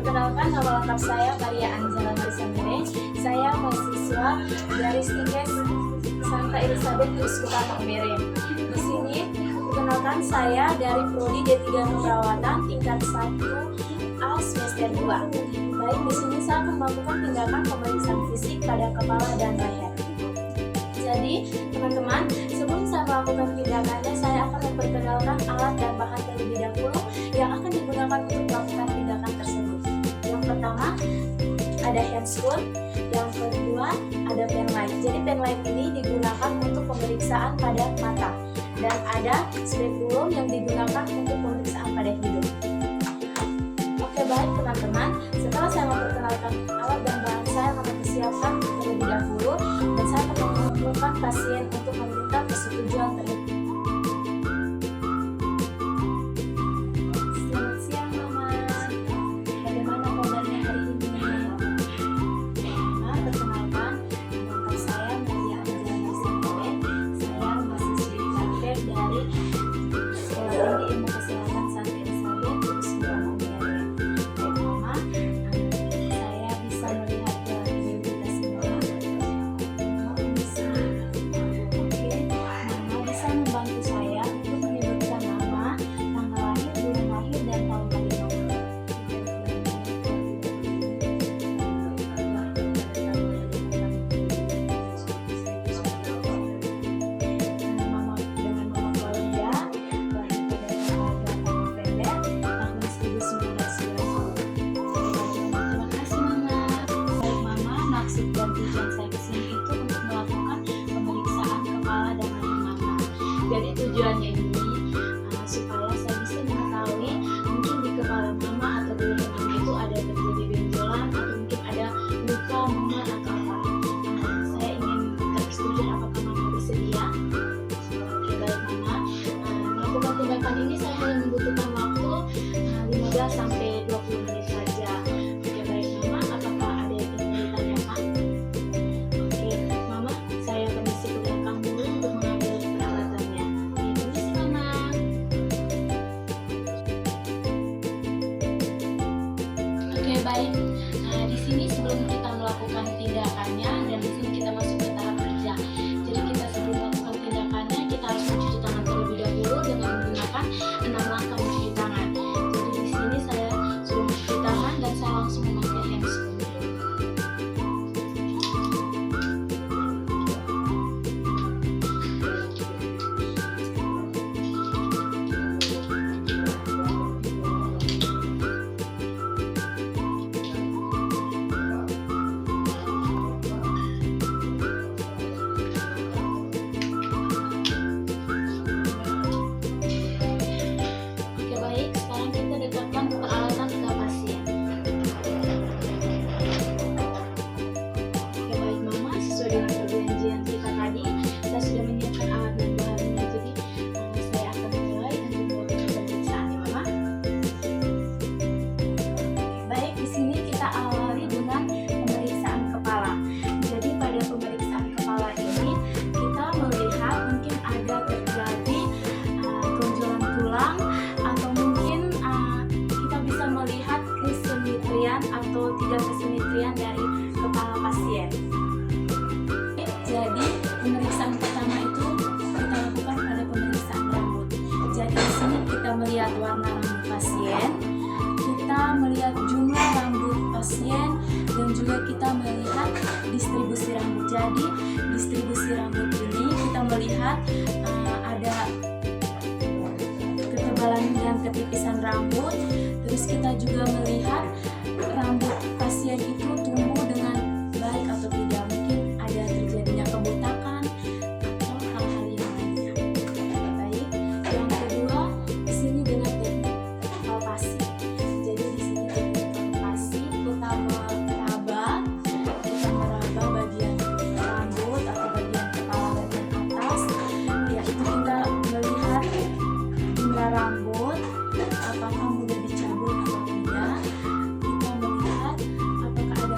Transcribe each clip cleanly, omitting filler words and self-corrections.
Perkenalkan, nama lengkap saya Maria Anjala Marisa Mere. Saya mahasiswa dari Stikes Santa Elizabeth Soekarno Mere. Di sini perkenalkan saya dari Prodi D3 Perawatan tingkat 1A semester 2. Baik, di sini saya akan melakukan tindakan pemeriksaan fisik pada kepala dan leher. Jadi, teman-teman, sebelum saya melakukan tindakannya, saya akan memperkenalkan alat dan bahan terlebih dahulu yang akan digunakan untuk melakukan tindakan tersebut. Yang pertama, ada handscoon. Yang kedua, ada pen light. Jadi, pen light ini digunakan untuk pemeriksaan pada mata. Dan ada spekulum yang digunakan untuk pemeriksaan pada hidung. Oke, baik teman-teman. Setelah saya memperkenalkan alat dan bahan, saya akan mempersiapkan terlebih dahulu dan saya akan mengumpulkan pasien untuk meminta persetujuan terlebih. Selamat siang, Mama. Bagaimana kabarnya hari ini? Nah, perkenalkan, nama saya Maria Anjala Marisa Mere. Saya mahasiswi praktek dari Sekolah Tinggi Ilmu Kesehatan Santa Elizabeth Soekarno Mere. Baik, Mama, saya bisa melihat video kita semua. Mama bisa. Oke, Mama bisa membantu saya untuk menyebutkan nama, tanggal lahir, bulan lahir, dan tahun lahir Mama. Mama dengan Mama Claudia, lahir pada tanggal 8 November tahun 1990. Terima kasih, Mama. Baik, Mama, maksud dan tujuan saya kesini itu untuk melakukan pemeriksaan kepala dan leher Mama. Jadi tujuannya ini supaya saya bisa mengetahui mungkin di kepala Mama atau di leher Mama itu ada terjadi benjolan atau mungkin ada luka, memar atau apa. Saya ingin minta persetujuan apakah Mama bersedia. Oke, baik Mama. Melakukan tindakan ini saya hanya membutuhkan waktu 15 sampai 20 menit saja. Oke, baik Mama, apakah ada yang ingin ditanyakan? Oke, Mama, saya permisi ke belakang dulu untuk mengambil peralatannya. Oke, permisi Mama. Oke, baik. Nah, di sini sebelum kita melakukan tindakannya dan di sini kita masuk ke tahap kerja. Jadi kita sebelum melakukan tindakannya kita harus mencuci tangan terlebih dahulu dengan menggunakan 6 langkah mencuci tangan. Jadi di sini saya sudah mencuci tangan dan saya langsung memakai handscoon. Oke, baik, sekarang kita dekatkan peralatan ke pasien. Oke, baik Mama, sesuai dengan perjanjian kita tadi, saya sudah menyiapkan alat dan bahannya. Jadi saya akan mulai untuk melakukan pemeriksaan ya Mama. Baik, di sini kita awali dengan pemeriksaan kepala. Jadi pada pemeriksaan kepala ini kita melihat mungkin ada terjadi tonjolan tulang atau mungkin kita bisa melihat kesimetrian atau tidak kesimetrian dari kepala pasien. Jadi pemeriksaan pertama itu kita lakukan pada pemeriksaan rambut. Jadi di sini kita melihat warna rambut pasien, kita melihat jumlah rambut pasien, dan juga kita melihat distribusi rambut. Jadi distribusi rambut ini kita melihat ada ketebalan dan ketipisan rambut. Terus kita juga melihat rambut pasien itu tumbuh dengan baik atau tidak, mungkin ada terjadinya kebotakan atau hal-hal yang lainnya. Baik, yang kedua di sini dengan teknik palpasi. Jadi di sini teknik palpasi kita meraba bagian rambut atau bagian kepala bagian atas, yaitu kita melihat jumlah rambut apakah mudah dicabut atau tidak. Kita melihat apakah ada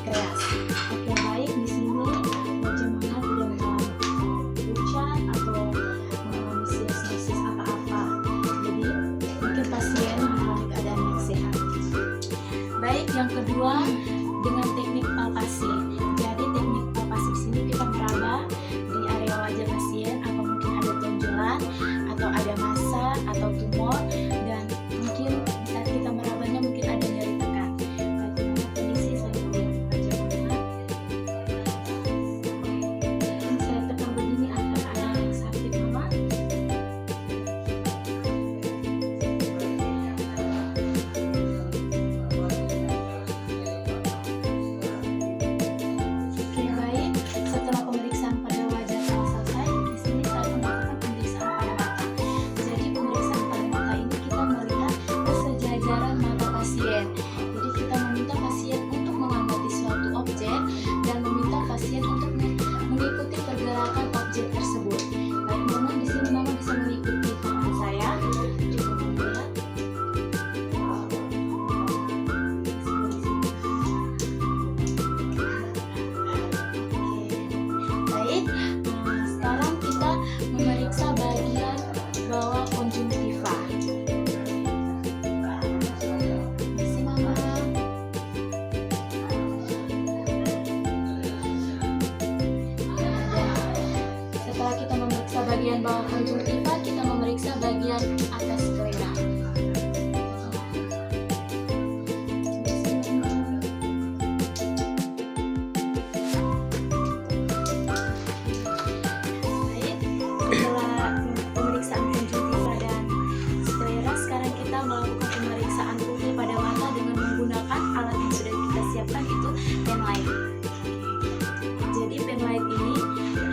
keras. Oke, baik, di sini bagaimana tidak mengalami pucat atau mengalami sinus apa-apa. Jadi mungkin pasien mengalami keadaan yang sehat. Baik, yang kedua dengan teknik palpasi. Jadi teknik palpasi di sini kita meraba di area wajah pasien, apa mungkin ada tonjolan atau ada massa atau tumor, dan mungkin di saat kita merabanya mungkin ada nyeri tekan. Bagaimana kondisi saya melihat bagaimana? Mungkin saya tekan begini akan ada yang sakit, Mama. Oke, baik. Setelah pemeriksaan pada wajah telah selesai, di sini saya akan melakukan pemeriksaan pada mata. Jadi pemeriksaan pada mata ini kita melihat kesejajaran mata pasien. Jadi kita meminta pasien untuk mengamati suatu objek dan meminta pasien untuk mengikuti pergerakan objek tersebut. Baik, Mama, di sini Mama bisa mengikuti tangan saya. Coba melihat. Baik, sekarang kita memeriksa bagian bawah konjungtiva. Misi, Mama. Setelah kita memeriksa bagian bawah konjungtiva, kita memeriksa bagian atas sclera. Baik, setelah pemeriksaan konjungtiva dan sclera, sekarang kita melakukan pemeriksaan pupil pada mata dengan menggunakan alat yang sudah kita siapkan, itu penlight. Jadi penlight ini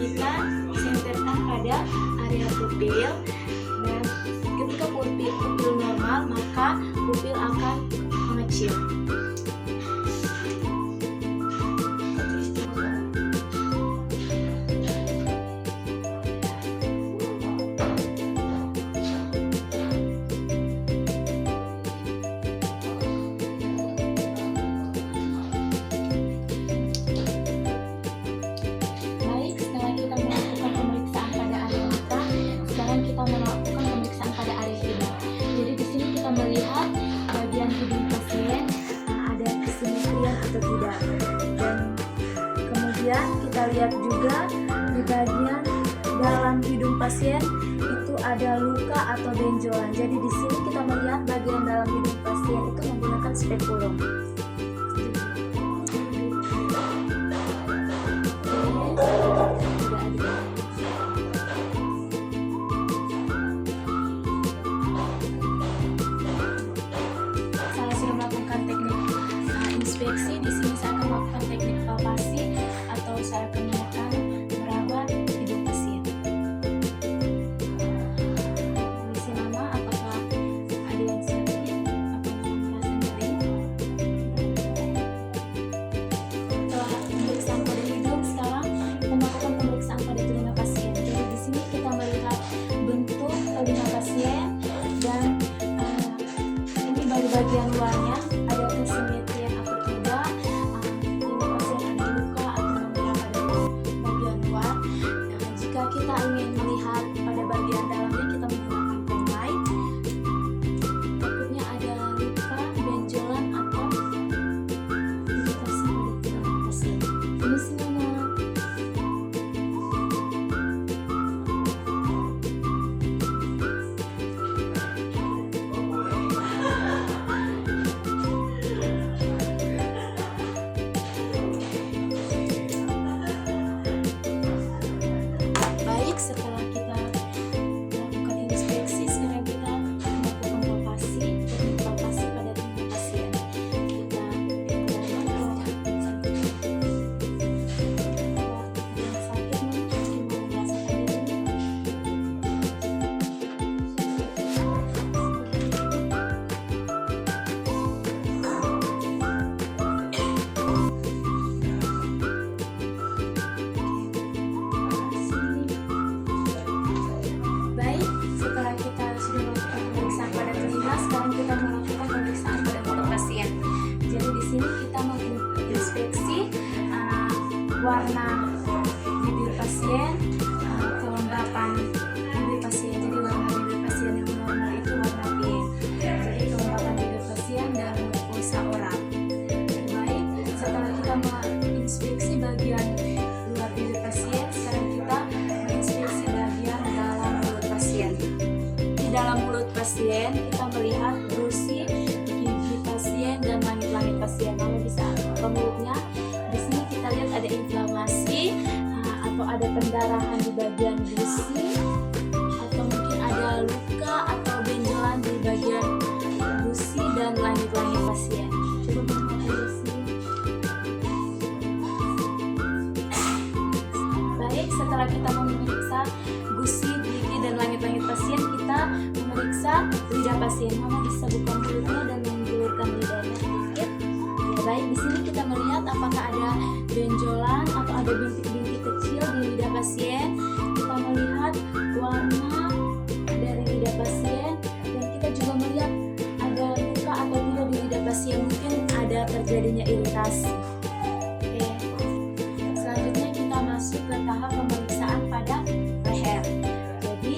kita senterkan pada area pupil, dan ketika pupil normal maka pupil akan mengecil. Baik, setelah kita melakukan pemeriksaan pada area mata, sekarang kita melakukan pemeriksaan pada area hidung. Jadi di sini kita melihat bagian hidung pasien ada kesimetrian atau tidak. Dan kemudian kita lihat juga di bagian dalam hidung pasien itu ada luka atau benjolan. Jadi di sini kita melihat bagian dalam hidung pasien itu menggunakan spekulum. Saya sudah melakukan teknik inspeksi. Di sini saya akan melakukan teknik palpasi atau saya akan melakukan meraba hidung pasien. Misi, Mama, apakah ada yang sakit? Apakah merasa nyeri? Setelah pemeriksaan pada hidung, sekarang kita melakukan pemeriksaan pada telinga pasien. Jadi di sini kita melihat bentuk telinga pasien, dan ini baru bagian luarnya, ada kesimetrian atau tidak. Telinga pasien ada luka atau memerah pada bagian luar. Nah, jika kita ingin melihat pada bagian dalamnya, kita menggunakan penlight. Takutnya ada luka, benjolan atau iritasi pada telinga pasien. Ini semuanya. Baik, setelah kita melakukan inspeksi, sekarang kita melakukan palpasi, teknik palpasi pada telinga pasien. Kita warna bibir pasien, kelembapan bibir pasien. Jadi warna bibir pasien yang normal itu warna pink. Jadi kelembapan bibir pasien dan pulsa oral. Baik, setelah kita menginspeksi bagian luar bibir pasien, sekarang kita menginspeksi bagian dalam mulut pasien. Di dalam mulut pasien kita melihat gusi, gigi pasien dan langit-langit pasien. Lalu bisa ke mulutnya. Di sini kita lihat ada inflamasi atau ada pendarahan di bagian gusi, atau mungkin ada luka atau benjolan di bagian gusi dan langit-langit pasien. Coba melihat gusi. Baik, setelah kita memeriksa gusi, gigi dan langit-langit pasien, kita memeriksa lidah pasien. Mama bisa buka mulutnya dan menggulurkan lidahnya sedikit. Ya, baik, di sini kita melihat apakah ada benjolan atau ada bintik-bintik kecil di lidah pasien. Kita melihat warna dari lidah pasien dan kita juga melihat ada luka atau tidak di lidah pasien, mungkin ada terjadinya iritasi. Oke. Selanjutnya kita masuk ke tahap pemeriksaan pada leher. Jadi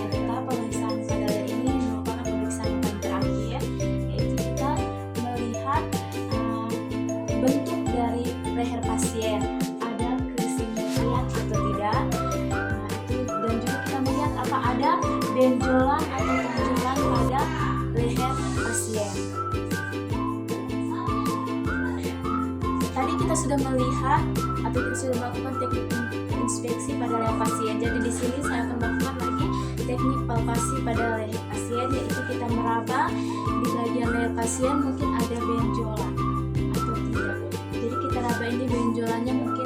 tahap pemeriksaan pada leher ini merupakan pemeriksaan yang terakhir, yaitu kita melihat bentuk dari leher pasien, ada kesimetrian atau tidak. Dan juga kita melihat apa ada benjolan atau tonjolan pada leher pasien. Tadi kita sudah melihat atau kita sudah melakukan teknik inspeksi pada leher pasien. Jadi di sini saya akan melakukan lagi teknik palpasi pada leher pasien, yaitu kita meraba di bagian leher pasien mungkin ada benjolan atau tidak. Jadi kita raba ini benjolannya mungkin